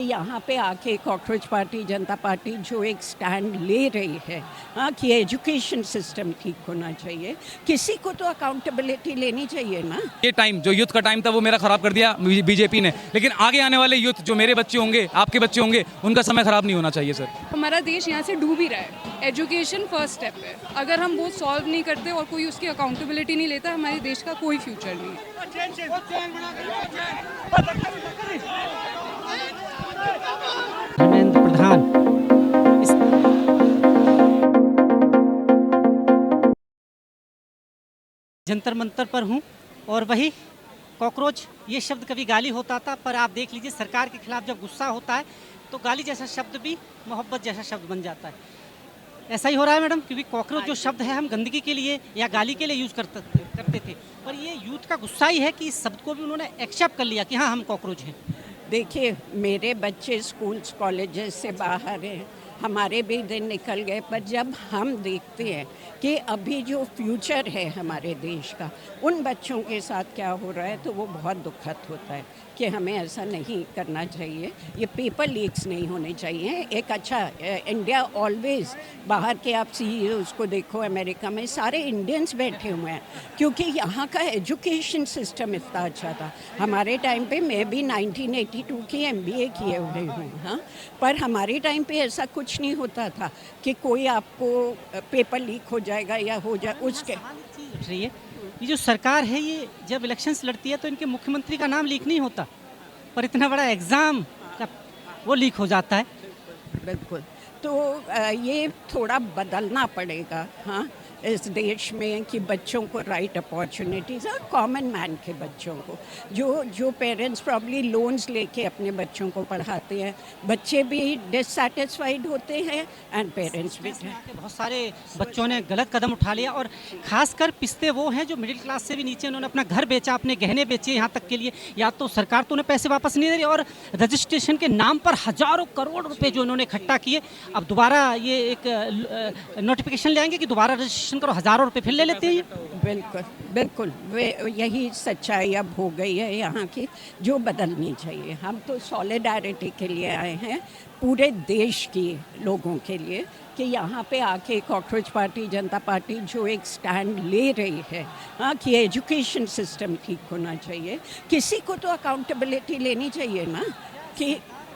यहाँ पे आके कॉकरोच पार्टी जनता पार्टी जो एक स्टैंड ले रही है, हाँ, कि एजुकेशन सिस्टम ठीक होना चाहिए, किसी को तो अकाउंटेबिलिटी लेनी चाहिए ना। ये टाइम जो यूथ का टाइम था वो मेरा खराब कर दिया बीजेपी ने, लेकिन आगे आने वाले यूथ जो मेरे बच्चे होंगे, आपके बच्चे होंगे, उनका समय खराब नहीं होना चाहिए सर। हमारा देश यहाँ से डूब ही रहा है। एजुकेशन फर्स्ट स्टेप है। अगर हम वो सॉल्व नहीं करते और कोई उसकी अकाउंटेबिलिटी नहीं लेता, हमारे देश का कोई फ्यूचर नहीं है। धर्मेंद्र प्रधान जंतर मंतर पर हूँ और वही कॉकरोच ये शब्द कभी गाली होता था, पर आप देख लीजिए सरकार के खिलाफ जब गुस्सा होता है तो गाली जैसा शब्द भी मोहब्बत जैसा शब्द बन जाता है। ऐसा ही हो रहा है मैडम, क्योंकि कॉकरोच जो शब्द है हम गंदगी के लिए या गाली के लिए यूज़ करते थे, पर ये यूथ का गुस्सा ही है कि इस शब्द को भी उन्होंने एक्सेप्ट कर लिया कि हाँ हम कॉकरोच हैं। देखिए, मेरे बच्चे स्कूल्स कॉलेजेस से बाहर हैं, हमारे भी दिन निकल गए, पर जब हम देखते हैं कि अभी जो फ्यूचर है हमारे देश का, उन बच्चों के साथ क्या हो रहा है, तो वो बहुत दुखद होता है कि हमें ऐसा नहीं करना चाहिए। ये पेपर लीक्स नहीं होने चाहिए। एक अच्छा इंडिया ऑलवेज, बाहर के आप CEOs को देखो, अमेरिका में सारे इंडियंस बैठे हुए हैं, क्योंकि यहाँ का एजुकेशन सिस्टम इतना अच्छा था। हमारे टाइम पे मैं भी 1982 की MBA किए हुए हूँ, हाँ, पर हमारे टाइम पे ऐसा कुछ नहीं होता था कि कोई आपको पेपर लीक हो जाएगा या हो जाए उसके। उठ रही है ये जो सरकार है, ये जब इलेक्शंस लड़ती है तो इनके मुख्यमंत्री का नाम लीक नहीं होता, पर इतना बड़ा एग्ज़ाम का वो लीक हो जाता है। बिल्कुल, तो ये थोड़ा बदलना पड़ेगा, हाँ, इस देश में, कि बच्चों को राइट अपॉर्चुनिटीज़, और कॉमन मैन के बच्चों को, जो पेरेंट्स प्रॉब्ली लोन्स लेके अपने बच्चों को पढ़ाते हैं, बच्चे भी डिससेटिस्फाइड होते हैं एंड पेरेंट्स भी। बहुत सारे बच्चों ने गलत कदम उठा लिया, और खासकर पिसते वो हैं जो मिडिल क्लास से भी नीचे, उन्होंने अपना घर बेचा, अपने गहने बेचे यहाँ तक के लिए, या तो सरकार तो उन्हें पैसे वापस नहीं दे रही, और रजिस्ट्रेशन के नाम पर हजारों करोड़ रुपए जो उन्होंने इकट्ठा किए, अब दोबारा ये एक नोटिफिकेशन ले आएंगे कि दोबारा रजिस्ट्रेशन करो, हजारों रुपए फिर ले लेते हैं। बिल्कुल बिल्कुल, यही सच्चाई अब हो गई है यहाँ की, जो बदलनी चाहिए। हम तो सॉलिडारिटी के लिए आए हैं, पूरे देश के लोगों के लिए, कि यहाँ पे आके कॉकरोच पार्टी जनता पार्टी जो एक स्टैंड ले रही है, हाँ, कि एजुकेशन सिस्टम ठीक होना चाहिए, किसी को तो अकाउंटेबिलिटी लेनी चाहिए ना। कि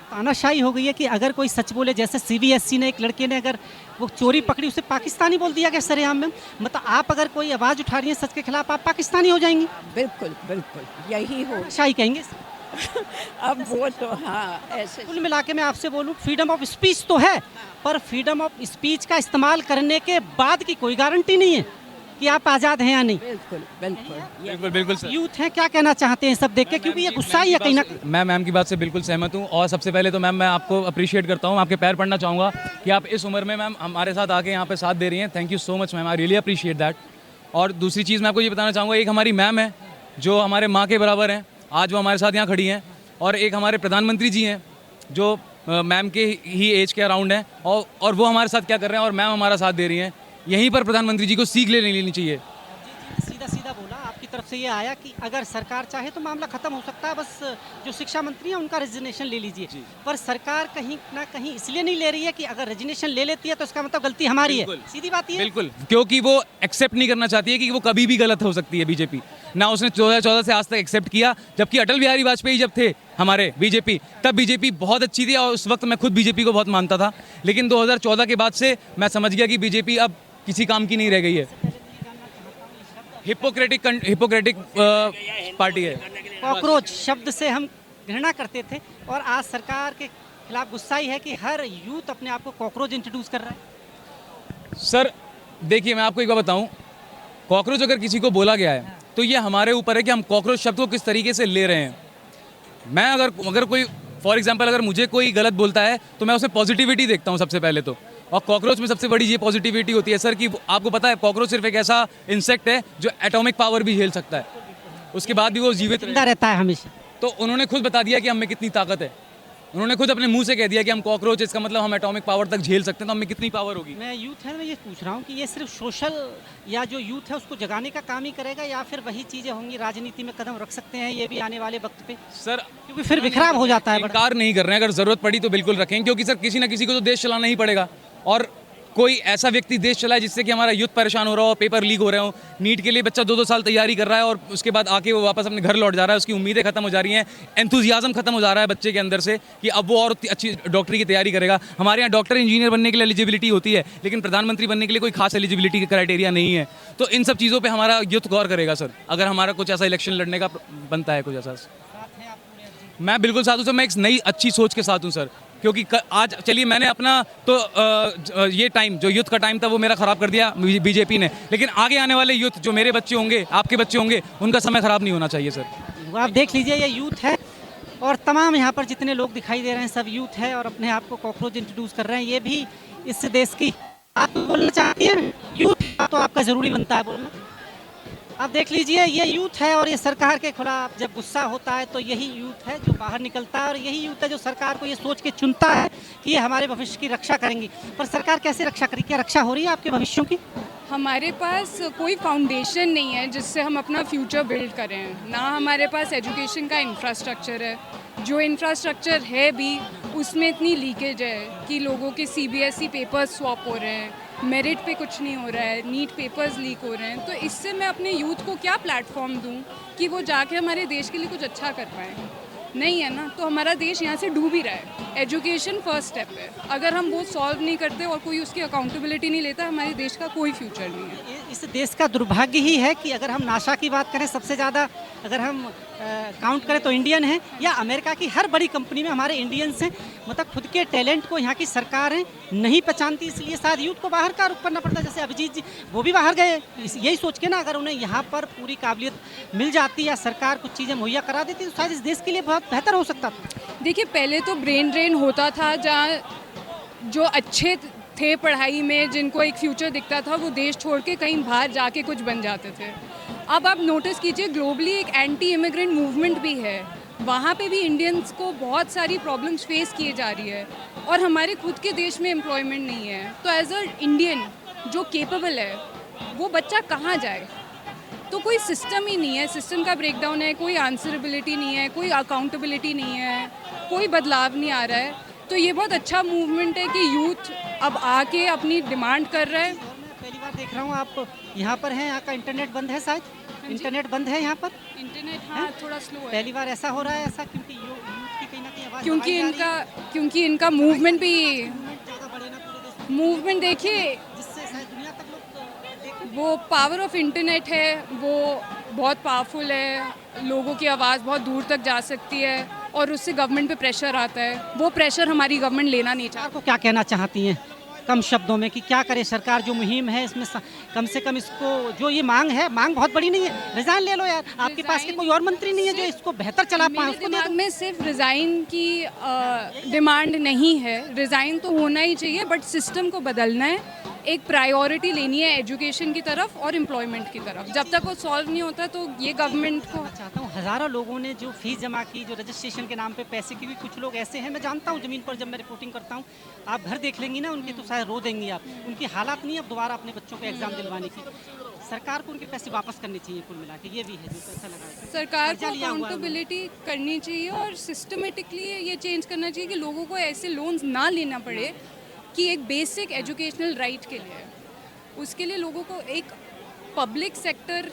तानाशाही हो गई है कि अगर कोई सच बोले, जैसे CBSE ने एक लड़के ने अगर वो चोरी पकड़ी, उसे पाकिस्तानी बोल दिया गया सरेआम में, मतलब आप अगर कोई आवाज़ उठा रही है सच के खिलाफ, आप पाकिस्तानी हो जाएंगी। बिल्कुल बिल्कुल यही हो। शाही कहेंगे अब वो तो हाँ, ऐसे कुल मिला के मैं आपसे बोलूँ, फ्रीडम ऑफ स्पीच तो है, पर फ्रीडम ऑफ स्पीच का इस्तेमाल करने के बाद की कोई गारंटी नहीं है कि आप आज़ाद हैं या नहीं। बिल्कुल बिल्कुल बिल्कुल बिल्कुल सर। यूथ हैं, क्या कहना चाहते हैं सब देख के, क्योंकि ये गुस्सा ही है कहीं ना कहीं। मैं मैम की बात से बिल्कुल सहमत हूँ, और सबसे पहले तो मैम मैं आपको अप्रिशिएट करता हूँ, आपके पैर पड़ना चाहूँगा कि आप इस उम्र में मैम हमारे साथ आके यहाँ पे साथ दे रही हैं। Thank you so much ma'am, I really appreciate that. और दूसरी चीज़ मैं आपको ये बताना चाहूँगा, एक हमारी मैम है जो हमारे माँ के बराबर हैं, आज वो हमारे साथ यहाँ खड़ी हैं, और एक हमारे प्रधानमंत्री जी हैं जो मैम के ही एज के अराउंड हैं, और वो हमारे साथ क्या कर रहे हैं, और मैम हमारा साथ दे रही हैं। यहीं पर प्रधानमंत्री जी को सीख लेनी चाहिए। सीधा सीधा बोला, आपकी तरफ से ये आया कि अगर सरकार चाहे तो मामला खत्म हो सकता है, बस जो शिक्षा मंत्री है उनका रेजिग्नेशन ले लीजिए, पर सरकार कहीं ना कहीं इसलिए नहीं ले रही है कि अगर रेजिग्नेशन ले लेती है तो इसका मतलब गलती हमारी है। सीधी बात ये बिल्कुल, क्योंकि वो एक्सेप्ट नहीं करना चाहती है कि वो कभी भी गलत हो सकती है बीजेपी। ना उसने 2014 से आज तक एक्सेप्ट किया, जबकि अटल बिहारी वाजपेयी जब थे हमारे बीजेपी, तब बीजेपी बहुत अच्छी थी, और उस वक्त मैं खुद बीजेपी को बहुत मानता था, लेकिन 2014 के बाद से मैं समझ गया कि बीजेपी अब किसी काम की नहीं रह गई है। हिपोक्रेटिक पार्टी है। कॉकरोच शब्द से हम घृणा करते थे, और आज सरकार के खिलाफ गुस्सा ही है कि हर यूथ अपने आप को कॉकरोच इंट्रोड्यूस कर रहा है। सर देखिए, मैं आपको एक बात बताऊं, कॉकरोच अगर किसी को बोला गया है तो ये हमारे ऊपर है कि हम कॉकरोच शब्द को किस तरीके से ले रहे हैं। मैं अगर कोई फॉर एग्जांपल अगर मुझे कोई गलत बोलता है तो मैं उसे पॉजिटिविटी देखता हूँ सबसे पहले तो, और कॉकरोच में सबसे बड़ी ये पॉजिटिविटी होती है सर कि आपको पता है कॉकरोच सिर्फ एक ऐसा इंसेक्ट है जो एटॉमिक पावर भी झेल सकता है, उसके बाद भी वो जीवित जिंदा रहता है हमेशा। तो उन्होंने खुद बता दिया कि हम में कितनी ताकत है। उन्होंने खुद अपने मुंह से कह दिया कि हम कॉकरोच, इसका मतलब हम एटॉमिक पावर तक झेल सकते हैं, तो हमें कितनी पावर होगी। मैं यूथ है, मैं ये पूछ रहा हूँ कि ये सिर्फ सोशल या जो यूथ है उसको जगाने का काम ही करेगा, या फिर वही चीज़ें होंगी राजनीति में कदम रख सकते हैं ये भी आने वाले वक्त पे? सर क्योंकि फिर बिखराव हो जाता है बड़ा। इनकार नहीं कर रहे हैं, अगर ज़रूरत पड़ी तो बिल्कुल रखेंगे, क्योंकि सर किसी ना किसी को तो देश चलाना ही पड़ेगा। और कोई ऐसा व्यक्ति देश चलाए जिससे कि हमारा यूथ परेशान हो रहा हो, पेपर लीक हो रहे हो, नीट के लिए बच्चा 2-2 साल तैयारी कर रहा है और उसके बाद आके वो वापस अपने घर लौट जा रहा है, उसकी उम्मीदें खत्म हो जा रही हैं, एंथुजियाज्म खत्म हो जा रहा है बच्चे के अंदर से कि अब वो और अच्छी डॉक्टरी की तैयारी करेगा। हमारे यहाँ डॉक्टर इंजीनियर बनने के लिए एलिजिबिलिटी होती है, लेकिन प्रधानमंत्री बनने के लिए कोई खास एलिजिबिलिटी का क्राइटेरिया नहीं है। तो इन सब चीज़ों पर हमारा यूथ गौर करेगा सर, अगर हमारा कुछ ऐसा इलेक्शन लड़ने का बनता है कुछ ऐसा। मैं बिल्कुल साथ हूँ सर, मैं एक नई अच्छी सोच के साथ हूँ सर, क्योंकि आज चलिए मैंने अपना तो ये टाइम जो यूथ का टाइम था वो मेरा ख़राब कर दिया बीजेपी ने, लेकिन आगे आने वाले यूथ जो मेरे बच्चे होंगे, आपके बच्चे होंगे, उनका समय ख़राब नहीं होना चाहिए सर। आप देख लीजिए ये यूथ है और तमाम यहाँ पर जितने लोग दिखाई दे रहे हैं सब यूथ है और अपने आप को कॉकरोच इंट्रोड्यूस कर रहे हैं। ये भी इस देश की आप बोलना चाहती हैं, यूथ तो आपका ज़रूरी बनता है बोलना। आप देख लीजिए ये यूथ है और ये सरकार के खिलाफ जब गुस्सा होता है तो यही यूथ है जो बाहर निकलता है और यही यूथ है जो सरकार को ये सोच के चुनता है कि ये हमारे भविष्य की रक्षा करेंगी। पर सरकार कैसे रक्षा करेगी? क्या रक्षा हो रही है आपके भविष्यों की? हमारे पास कोई फाउंडेशन नहीं है जिससे हम अपना फ्यूचर बिल्ड करें, ना हमारे पास एजुकेशन का इंफ्रास्ट्रक्चर है। जो इंफ्रास्ट्रक्चर है भी उसमें इतनी लीकेज है कि लोगों के CBSE पेपर्स स्वैप हो रहे हैं, मेरिट पे कुछ नहीं हो रहा है, नीट पेपर्स लीक हो रहे हैं। तो इससे मैं अपने यूथ को क्या प्लेटफॉर्म दूं कि वो जाके हमारे देश के लिए कुछ अच्छा कर पाए? नहीं है ना, तो हमारा देश यहाँ से डूब ही रहा है। एजुकेशन फर्स्ट स्टेप है, अगर हम वो सॉल्व नहीं करते और कोई उसकी अकाउंटेबिलिटी नहीं लेता, हमारे देश का कोई फ्यूचर नहीं है। इस देश का दुर्भाग्य ही है कि अगर हम नासा की बात करें सबसे ज़्यादा अगर हम काउंट करें तो इंडियन है, या अमेरिका की हर बड़ी कंपनी में हमारे इंडियंस हैं। मतलब खुद के टैलेंट को यहाँ की सरकारें नहीं पहचानती, इसलिए शायद यूथ को बाहर का रुख करना पड़ता है। जैसे अभिजीत जी वो भी बाहर गए यही सोच के ना, अगर उन्हें यहाँ पर पूरी काबिलियत मिल जाती या सरकार कुछ चीज़ें मुहैया करा देती तो शायद इस देश के लिए बहुत बेहतर हो सकता था। देखिए पहले तो ब्रेन ड्रेन होता था, जहाँ जो अच्छे थे पढ़ाई में, जिनको एक फ्यूचर दिखता था, वो देश छोड़ के कहीं बाहर जाके कुछ बन जाते थे। अब आप नोटिस कीजिए ग्लोबली एक एंटी इमिग्रेंट मूवमेंट भी है, वहाँ पे भी इंडियंस को बहुत सारी प्रॉब्लम्स फेस किए जा रही है और हमारे खुद के देश में एम्प्लॉयमेंट नहीं है। तो एज अ इंडियन जो केपेबल है वो बच्चा कहाँ जाए? तो कोई सिस्टम ही नहीं है, सिस्टम का ब्रेकडाउन है, कोई आंसरेबिलिटी नहीं है, कोई अकाउंटेबिलिटी नहीं है, कोई बदलाव नहीं आ रहा है। तो ये बहुत अच्छा मूवमेंट है कि यूथ अब आके अपनी डिमांड कर रहा है। पहली बार देख रहा हूँ आप यहाँ पर हैं, यहाँ का इंटरनेट बंद है शायद? इंटरनेट बंद है यहाँ पर? इंटरनेट हाँ थोड़ा स्लो है। पहली बार ऐसा हो रहा है, ऐसा क्योंकि यूथ की कहीं ना कहीं आवाज़ क्योंकि इनका मूवमेंट भी ज़्यादा बढ़े ना पूरे देश में, मूवमेंट देखिए, जिससे शायद दुनिया तक लोग देखें। वो पावर ऑफ इंटरनेट है, वो बहुत पावरफुल है, लोगों की आवाज़ बहुत दूर तक जा सकती है और उससे गवर्नमेंट पे प्रेशर आता है। वो प्रेशर हमारी गवर्नमेंट लेना नहीं चाहती। सरकार को क्या कहना चाहती हैं कम शब्दों में कि क्या करे सरकार? जो मुहिम है इसमें कम से कम इसको, जो ये मांग है, मांग बहुत बड़ी नहीं है, रिजाइन ले लो यार। आपके पास के कोई और मंत्री नहीं है जो इसको बेहतर चला पाए? मेरे दिमाग में सिर्फ रिज़ाइन की डिमांड नहीं है, रिज़ाइन तो होना ही चाहिए, बट सिस्टम को बदलना है। एक प्रायोरिटी लेनी है एजुकेशन की तरफ और एम्प्लॉयमेंट की तरफ। जब तक वो सॉल्व नहीं होता तो ये गवर्नमेंट को चाहता हूँ। हज़ारों लोगों ने जो फीस जमा की, जो रजिस्ट्रेशन के नाम पे पैसे की, कुछ लोग ऐसे हैं, मैं जानता हूँ ज़मीन पर जब मैं रिपोर्टिंग करता हूँ, आप घर देख लेंगी ना उनके तो शायद रो देंगी आप। उनकी हालात नहीं अब दोबारा अपने बच्चों को एग्ज़ाम दिलवाने की। सरकार को उनके पैसे वापस करने चाहिए कुल मिला के, ये भी है जो पैसा लगा। सरकार को अकाउंटेबिलिटी करनी चाहिए और सिस्टमेटिकली ये चेंज करना चाहिए कि लोगों को ऐसे लोन्स ना लेना पड़े कि एक बेसिक एजुकेशनल राइट के लिए, उसके लिए लोगों को एक पब्लिक सेक्टर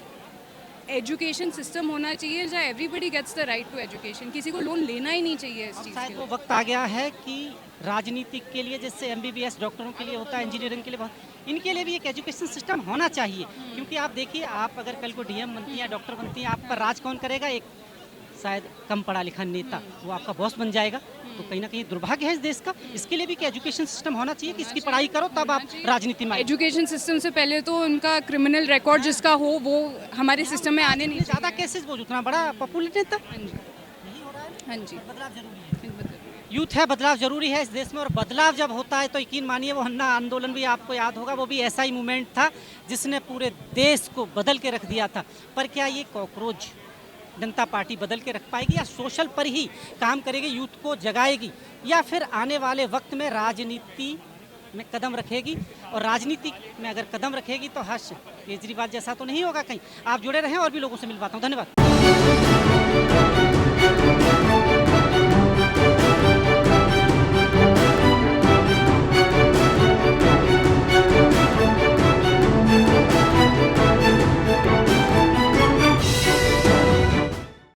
एजुकेशन सिस्टम होना चाहिए जहाँ everybody gets the right to education. किसी को लोन लेना ही नहीं चाहिए इस चीज़ के लिए। वो वक्त आ गया है कि राजनीतिक के लिए जैसे MBBS डॉक्टरों के लिए होता है, इंजीनियरिंग के लिए, इनके लिए भी एक एजुकेशन सिस्टम होना चाहिए। क्योंकि आप देखिए, आप अगर कल को DM बनती हैं, डॉक्टर बनती हैं, आप पर राज कौन करेगा? एक शायद कम पढ़ा लिखा नेता, वो आपका बॉस बन जाएगा। तो कहीं ना कहीं दुर्भाग्य है इस देश का। इसके लिए भी कि एजुकेशन सिस्टम होना चाहिए कि इसकी पढ़ाई करो तब आप राजनीति में। एजुकेशन सिस्टम से पहले तो उनका क्रिमिनल रिकॉर्ड जिसका हो वो हमारे सिस्टम में आने नहीं ज़्यादा केसेस, वो उतना बड़ा पॉपुलर नेता। हाँ जी, बदलाव जरूरी है, यूथ है, बदलाव जरूरी है इस देश में। और बदलाव जब होता है तो यकीन मानिए, वो अन्ना आंदोलन भी आपको याद होगा, वो भी ऐसा ही मूवमेंट था जिसने पूरे देश को बदल के रख दिया था। पर क्या ये कॉकरोच जनता पार्टी बदल के रख पाएगी, या सोशल पर ही काम करेगी, यूथ को जगाएगी, या फिर आने वाले वक्त में राजनीति में कदम रखेगी? और राजनीति में अगर कदम रखेगी तो हर्ष केजरीवाल जैसा तो नहीं होगा कहीं। आप जुड़े रहें और भी लोगों से मिलवाता हूँ। धन्यवाद।